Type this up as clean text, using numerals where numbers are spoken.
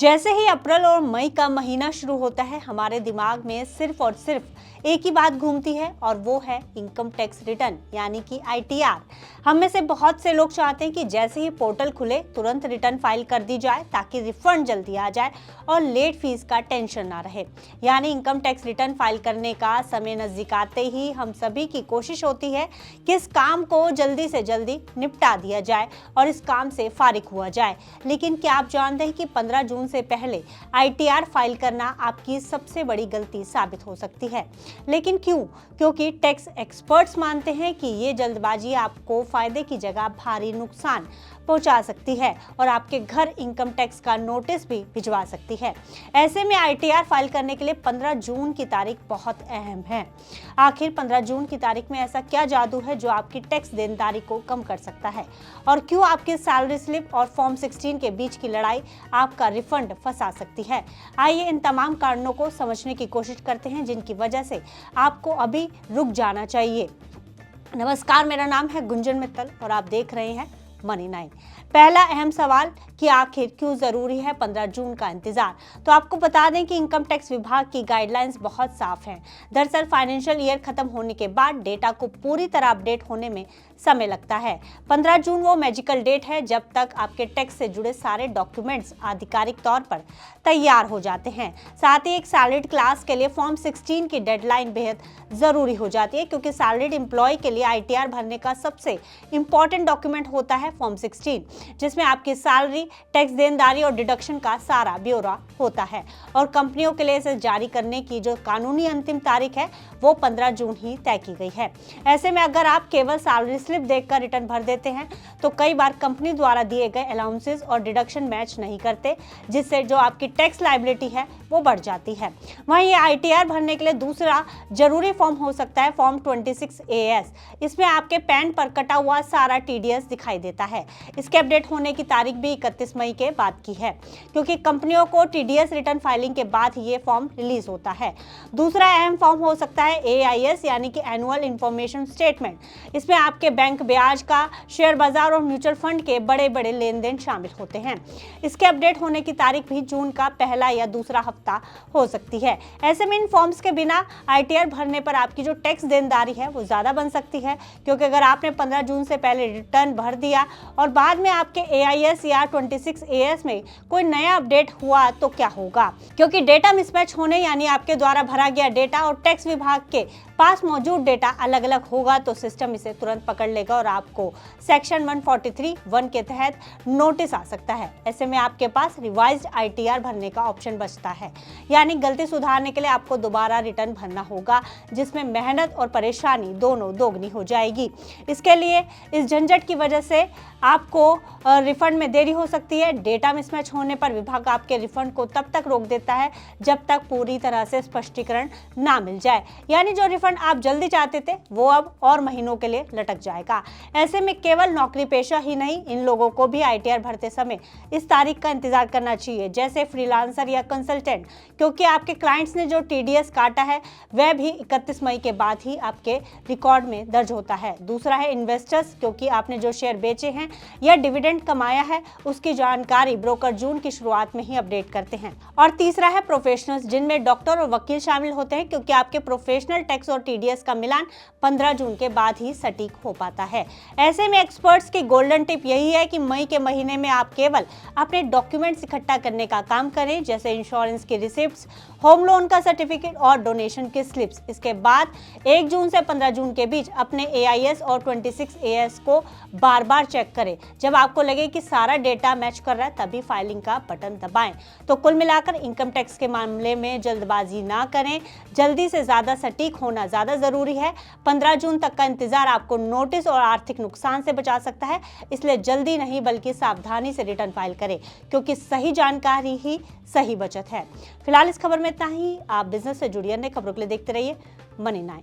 जैसे ही अप्रैल और मई का महीना शुरू होता है, हमारे दिमाग में सिर्फ और सिर्फ एक ही बात घूमती है और वो है इनकम टैक्स रिटर्न यानी कि आईटीआर। हम में से बहुत से लोग चाहते हैं कि जैसे ही पोर्टल खुले तुरंत रिटर्न फाइल कर दी जाए ताकि रिफंड जल्दी आ जाए और लेट फीस का टेंशन ना रहे। यानी इनकम टैक्स रिटर्न फाइल करने का समय नजदीक आते ही हम सभी की कोशिश होती है कि इस काम को जल्दी से जल्दी निपटा दिया जाए और इस काम से फारिग हुआ जाए। लेकिन क्या आप जानते हैं कि 15 जून से पहले आईटीआर फाइल करना आपकी सबसे बड़ी गलती साबित हो सकती है। लेकिन क्यों? क्योंकि टैक्स एक्सपर्ट्स मानते हैं कि ये जल्दबाजी आपको फायदे की जगह भारी नुकसान पहुंचा सकती है और आपके घर इनकम टैक्स का नोटिस भी भिजवा सकती है। ऐसे में आईटीआर फाइल करने के लिए 15 जून की तारीख बहुत अहम है। आखिर 15 जून की तारीख में ऐसा क्या जादू है जो आपकी टैक्स देनदारी को कम कर सकता है और क्यों आपकी सैलरी स्लिप और फॉर्म 16 के बीच की लड़ाई आपका रिफंड फंसा सकती है। आइए इन तमाम कारणों को समझने की कोशिश करते हैं जिनकी वजह से आपको अभी रुक जाना चाहिए। नमस्कार, मेरा नाम है गुंजन मित्तल और आप देख रहे हैं मनी 9। पहला अहम सवाल कि आखिर क्यों जरूरी है 15 जून का इंतजार। तो आपको बता दें कि इनकम टैक्स विभाग की गाइडलाइंस बहुत साफ हैं। दरअसल फाइनेंशियल ईयर खत्म होने के बाद डेटा को पूरी तरह अपडेट होने में समय लगता है। 15 जून वो मैजिकल डेट है जब तक आपके टैक्स से जुड़े सारे डॉक्यूमेंट्स आधिकारिक तौर पर तैयार हो जाते हैं। साथ ही एक सैलरीड क्लास के लिए फॉर्म 16 की डेडलाइन बेहद जरूरी हो जाती है क्योंकि सैलरीड एम्प्लॉय के लिए आईटीआर भरने का सबसे इंपॉर्टेंट डॉक्यूमेंट होता है फॉर्म 16, जिसमें आपकी सैलरी, टैक्स देनदारी और डिडक्शन का सारा ब्यौरा होता है और कंपनियों के लिए इसे जारी करने की जो कानूनी अंतिम तारीख है वो 15 जून ही तय की गई है। ऐसे में अगर आप केवल सैलरी स्लिप देखकर रिटर्न भर देते हैं तो कई बार कंपनी द्वारा दिए गए अलाउंसेस और डिडक्शन मैच नहीं करते, जिससे जो आपकी टैक्स लायबिलिटी है वो बढ़ जाती है। वहीं ये आईटीआर भरने के लिए दूसरा जरूरी फॉर्म हो सकता है फॉर्म 26AS। इसमें आपके पैन पर कटा हुआ सारा टीडीएस दिखाई देता है। इसके अपडेट होने की तारीख भी 31 मई के बाद की है क्योंकि कंपनियों को टीडीएस रिटर्न फाइलिंग के बाद ही ये फॉर्म रिलीज होता है। दूसरा अहम फॉर्म हो सकता है AIS यानी कि एनुअल इंफॉर्मेशन स्टेटमेंट। इसमें आपके बैंक ब्याज का, शेयर बाजार और म्यूचुअल फंड के बड़े बड़े लेन देन शामिल होते हैं। इसके अपडेट होने की तारीख भी जून का पहला या दूसरा हफ्ता हो सकती है। ऐसे में इन फॉर्म्स के बिना आईटीआर भरने पर आपकी जो टैक्स देनदारी है वो ज्यादा बन सकती है, क्योंकि अगर आपने 15 जून से पहले रिटर्न भर दिया और बाद में आपके AIS या 26AS में कोई नया अपडेट हुआ तो क्या होगा? क्योंकि डेटा मिसमैच होने यानी आपके द्वारा भरा गया डेटा और टैक्स विभाग के पास मौजूद डेटा अलग अलग होगा तो सिस्टम इसे तुरंत पकड़ लेगा और आपको सेक्शन 143(1) के तहत नोटिस आ सकता है। ऐसे में आपके पास रिवाइज्ड आईटीआर भरने का ऑप्शन बचता है, यानी गलती सुधारने के लिए आपको दोबारा रिटर्न भरना होगा, जिसमें मेहनत और परेशानी दोनों दोगुनी हो जाएगी। इसके लिए इस झंझट की वजह से आपको रिफंड में देरी हो सकती है। डेटा मिसमैच होने पर विभाग आपके रिफंड को तब तक रोक देता है जब तक पूरी तरह से स्पष्टीकरण ना मिल जाए, यानी जो रिफंड आप जल्दी चाहते थे वो अब और महीनों के लिए लटक जाएगा। ऐसे में केवल नौकरी पेशा ही नहीं, इन लोगों को भी आईटीआर भरते समय इस तारीख का इंतजार करना चाहिए, जैसे फ्रीलांसर या कंसल्टेंट, क्योंकि आपके क्लाइंट्स ने जो टीडीएस काटा है वह भी 31 मई के बाद ही आपके रिकॉर्ड में दर्ज होता है। दूसरा है इन्वेस्टर्स, क्योंकि आपने जो शेयर बेचे हैं या डिविडेंड कमाया है उसकी जानकारी ब्रोकर जून की शुरुआत में ही अपडेट करते हैं। और तीसरा है प्रोफेशनल्स, जिनमें डॉक्टर और वकील शामिल होते हैं, क्योंकि आपके प्रोफेशनल टैक्स और टीडीएस का मिलान 15 जून के बाद ही सटीक हो पाता है। ऐसे में एक्सपर्ट्स की गोल्डन टिप यही है कि मई के महीने में आप केवल अपने डॉक्यूमेंट्स इकट्ठा करने का काम करें, जैसे इंश्योरेंस की रिसिप्ट्स, होम लोन का सर्टिफिकेट और डोनेशन की स्लिप्स। इसके बाद 1 जून से 15 जून के बीच अपने AIS और 26AS को बार बार चेक करें। जब आपको लगे कि सारा डेटा मैच कर रहा है तभी फाइलिंग का बटन दबाएं। तो कुल मिलाकर इनकम टैक्स के मामले में जल्दबाजी ना करें, जल्दी से ज्यादा सटीक होना ज्यादा जरूरी है। 15 जून तक का इंतजार आपको नोटिस और आर्थिक नुकसान से बचा सकता है, इसलिए जल्दी नहीं बल्कि सावधानी से रिटर्न फाइल करें, क्योंकि सही जानकारी ही सही बचत है। फिलहाल इस खबर में इतना ही। आप बिजनेस से जुड़ी अन्य खबरों के लिए देखते रहिए मनी 9।